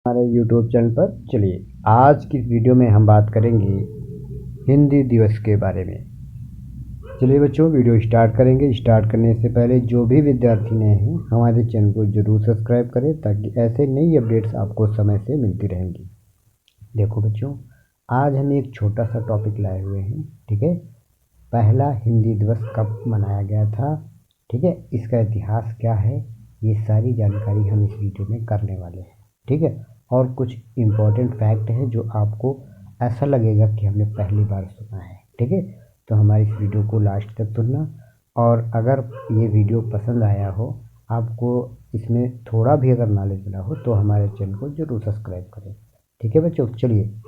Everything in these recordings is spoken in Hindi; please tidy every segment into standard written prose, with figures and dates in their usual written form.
हमारे YouTube चैनल पर। चलिए आज की वीडियो में हम बात करेंगे हिंदी दिवस के बारे में। चलिए बच्चों वीडियो स्टार्ट करेंगे। स्टार्ट करने से पहले जो भी विद्यार्थी नए हैं हमारे चैनल को ज़रूर सब्सक्राइब करें ताकि ऐसे नई अपडेट्स आपको समय से मिलती रहेंगी। देखो बच्चों, आज हम एक छोटा सा टॉपिक लाए हुए हैं। ठीक है, पहला हिंदी दिवस कब मनाया गया था, ठीक है, इसका इतिहास क्या है, ये सारी जानकारी हम इस वीडियो में करने वाले हैं। ठीक है, और कुछ इम्पोर्टेंट फैक्ट है जो आपको ऐसा लगेगा कि हमने पहली बार सुना है। ठीक है, तो हमारी इस वीडियो को लास्ट तक सुनना, और अगर ये वीडियो पसंद आया हो, आपको इसमें थोड़ा भी अगर नॉलेज मिला हो तो हमारे चैनल को ज़रूर सब्सक्राइब करें। ठीक है बच्चों, चलिए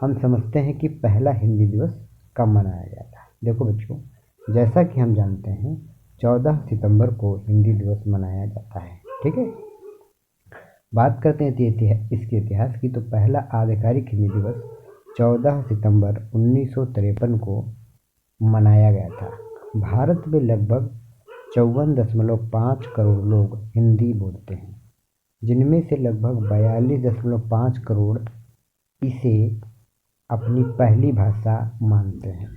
हम समझते हैं कि पहला हिंदी दिवस कब मनाया गया था। देखो बच्चों, जैसा कि हम जानते हैं 14 सितंबर को हिंदी दिवस मनाया जाता है। ठीक है, बात करते हैं इसके इतिहास की, तो पहला आधिकारिक हिंदी दिवस 14 सितंबर 1953 को मनाया गया था। भारत में लगभग 54.5 करोड़ लोग हिंदी बोलते हैं, जिनमें से लगभग 42.5 करोड़ इसे अपनी पहली भाषा मानते हैं।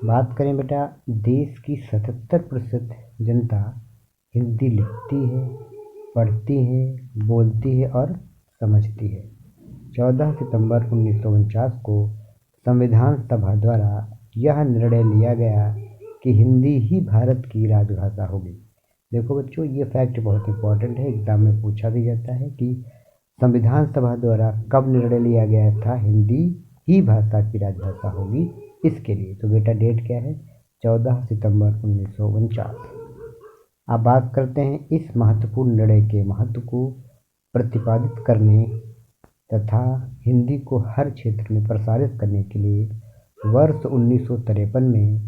बात करें बेटा, देश की 77% जनता हिंदी लिखती है, पढ़ती है, बोलती है और समझती है। 14 सितंबर 1949 को संविधान सभा द्वारा यह निर्णय लिया गया कि हिंदी ही भारत की राजभाषा होगी। देखो बच्चों, ये फैक्ट बहुत इंपॉर्टेंट है, एग्जाम में पूछा भी जाता है कि संविधान सभा द्वारा कब निर्णय लिया गया था हिंदी ही भाषा की राजभाषा होगी इसके लिए। तो बेटा डेट क्या है, 14 सितंबर 1949। अब बात करते हैं इस महत्वपूर्ण निर्णय के महत्व को प्रतिपादित करने तथा हिंदी को हर क्षेत्र में प्रसारित करने के लिए वर्ष 1953 में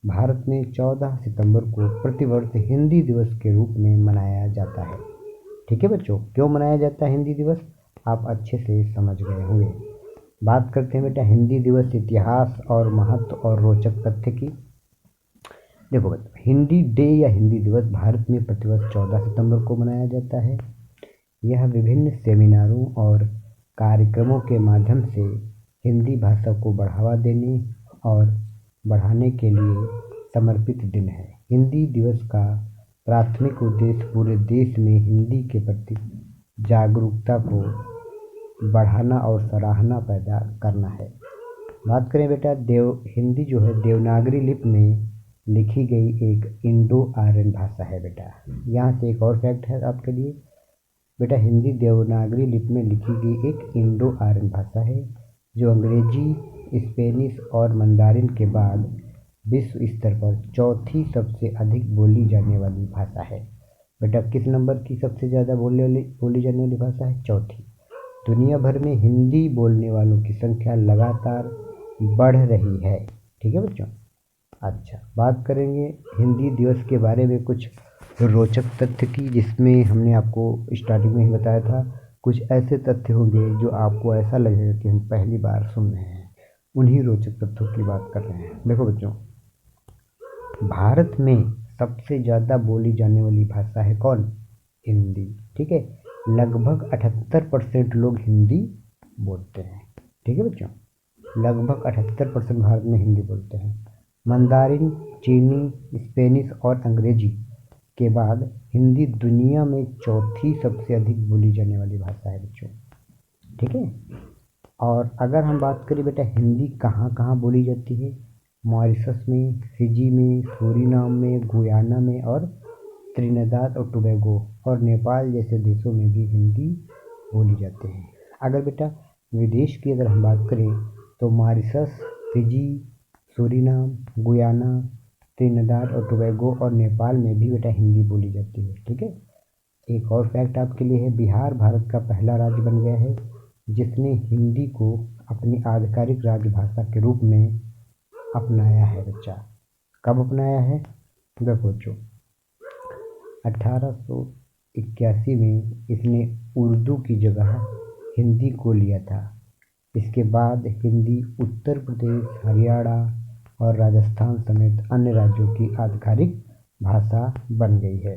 भारत में 14 सितंबर को प्रतिवर्ष हिंदी दिवस के रूप में मनाया जाता है। ठीक है बच्चों, क्यों मनाया जाता है हिंदी दिवस, आप अच्छे से समझ गए होंगे। बात करते हैं बेटा हिंदी दिवस इतिहास और महत्व और रोचक तथ्य की। देखो बच्चों, हिंदी डे या हिंदी दिवस भारत में प्रतिवर्ष 14 सितंबर को मनाया जाता है। यह विभिन्न सेमिनारों और कार्यक्रमों के माध्यम से हिंदी भाषा को बढ़ावा देने और बढ़ाने के लिए समर्पित दिन है। हिंदी दिवस का प्राथमिक उद्देश्य पूरे देश में हिंदी के प्रति जागरूकता को बढ़ाना और सराहना पैदा करना है। बात करें बेटा, हिंदी जो है देवनागरी लिपि में लिखी गई एक इंडो आर्यन भाषा है। बेटा यहाँ से एक और फैक्ट है आपके लिए, बेटा हिंदी देवनागरी लिपि में लिखी गई एक इंडो आर्यन भाषा है जो अंग्रेजी, स्पेनिश और मंदारिन के बाद विश्व स्तर पर चौथी सबसे अधिक बोली जाने वाली भाषा है। बेटा किस नंबर की सबसे ज़्यादा बोली जाने वाली भाषा है, चौथी। दुनिया भर में हिंदी बोलने वालों की संख्या लगातार बढ़ रही है। ठीक है बच्चों, अच्छा बात करेंगे हिंदी दिवस के बारे में कुछ रोचक तथ्य की, जिसमें हमने आपको स्टार्टिंग में ही बताया था कुछ ऐसे तथ्य होंगे जो आपको ऐसा लगेगा कि हम पहली बार सुन रहे हैं। उन्हीं रोचक तथ्यों की बात कर रहे हैं। देखो बच्चों, भारत में सबसे ज़्यादा बोली जाने वाली भाषा है कौन, हिंदी। ठीक है, लगभग 78% लोग हिंदी बोलते हैं। ठीक है बच्चों, लगभग 78% भारत में हिंदी बोलते हैं। मंदारिन, चीनी, स्पेनिश और अंग्रेजी के बाद हिंदी दुनिया में चौथी सबसे अधिक बोली जाने वाली भाषा है बच्चों। ठीक है, और अगर हम बात करें बेटा हिंदी कहाँ कहाँ बोली जाती है, मॉरिशस में, फिजी में, सूरीनाम में, गुयाना में और त्रिनिदाद और टोबैगो और नेपाल जैसे देशों में भी हिंदी बोली जाती है। अगर बेटा विदेश की अगर हम बात करें तो Mauritius, Fiji, Suriname, Guyana, Trinidad और टोबैगो और नेपाल में भी बेटा हिंदी बोली जाती है। ठीक है, एक और फैक्ट आपके लिए है, बिहार भारत का पहला राज्य बन गया है जिसने हिंदी को अपनी आधिकारिक राजभाषा के रूप में अपनाया है। बच्चा कब अपनाया है, देखो बच्चों 1881 में इसने उर्दू की जगह हिंदी को लिया था। इसके बाद हिंदी उत्तर प्रदेश, हरियाणा और राजस्थान समेत अन्य राज्यों की आधिकारिक भाषा बन गई है।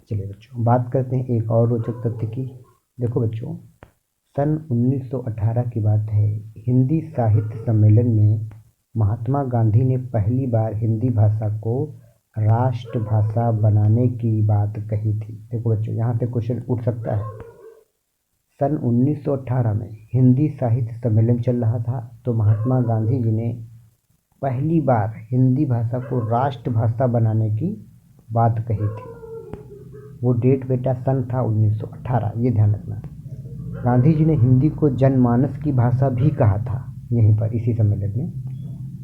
चलिए बच्चों बात करते हैं एक और रोचक तथ्य की। देखो बच्चों, सन 1918 की बात है। हिंदी साहित्य सम्मेलन में महात्मा गांधी ने पहली बार हिंदी भाषा को राष्ट्रभाषा बनाने की बात कही थी। देखो बच्चों, यहाँ से क्वेश्चन उठ सकता है। सन 1918 में हिंदी साहित्य सम्मेलन चल रहा था, तो महात्मा गांधी जी ने पहली बार हिंदी भाषा को राष्ट्रभाषा बनाने की बात कही थी। वो डेट बेटा सन था 1918, ये ध्यान रखना। गांधी जी ने हिंदी को जनमानस की भाषा भी कहा था, यहीं पर इसी सम्मेलन में।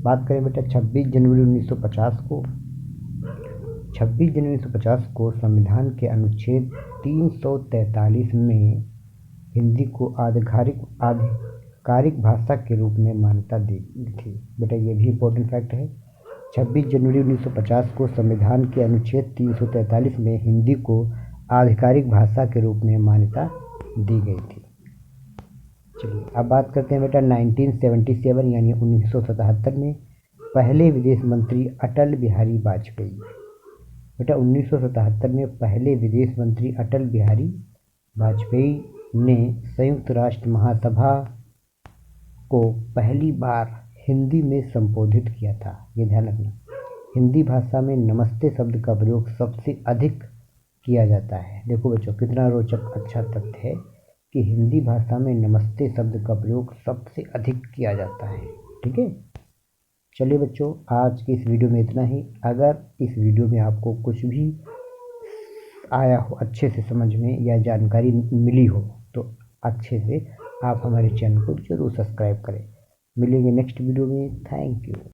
बात करें बेटा 26 जनवरी 1950 को, 26 जनवरी 1950 को संविधान के अनुच्छेद 343 में हिंदी को आधिकारिक भाषा के रूप में मान्यता दी थी। बेटा ये भी इम्पोर्टेंट फैक्ट है। 26 जनवरी 1950 को संविधान के अनुच्छेद 343 में हिंदी को आधिकारिक भाषा के रूप में मान्यता दी गई थी। चलिए अब बात करते हैं बेटा 1977 यानी 1977 में पहले विदेश मंत्री अटल बिहारी वाजपेयी। बेटा 1977 में पहले विदेश मंत्री अटल बिहारी वाजपेयी ने संयुक्त राष्ट्र महासभा को पहली बार हिंदी में संबोधित किया था। ये ध्यान रखना, हिंदी भाषा में नमस्ते शब्द का प्रयोग सबसे अधिक किया जाता है। देखो बच्चों, कितना रोचक अच्छा तथ्य है कि हिंदी भाषा में नमस्ते शब्द का प्रयोग सबसे अधिक किया जाता है। ठीक है, चलिए बच्चों, आज की इस वीडियो में इतना ही। अगर इस वीडियो में आपको कुछ भी आया हो अच्छे से समझ में या जानकारी मिली हो, तो अच्छे से आप हमारे चैनल को जरूर सब्सक्राइब करें। मिलेंगे नेक्स्ट वीडियो में। Thank you.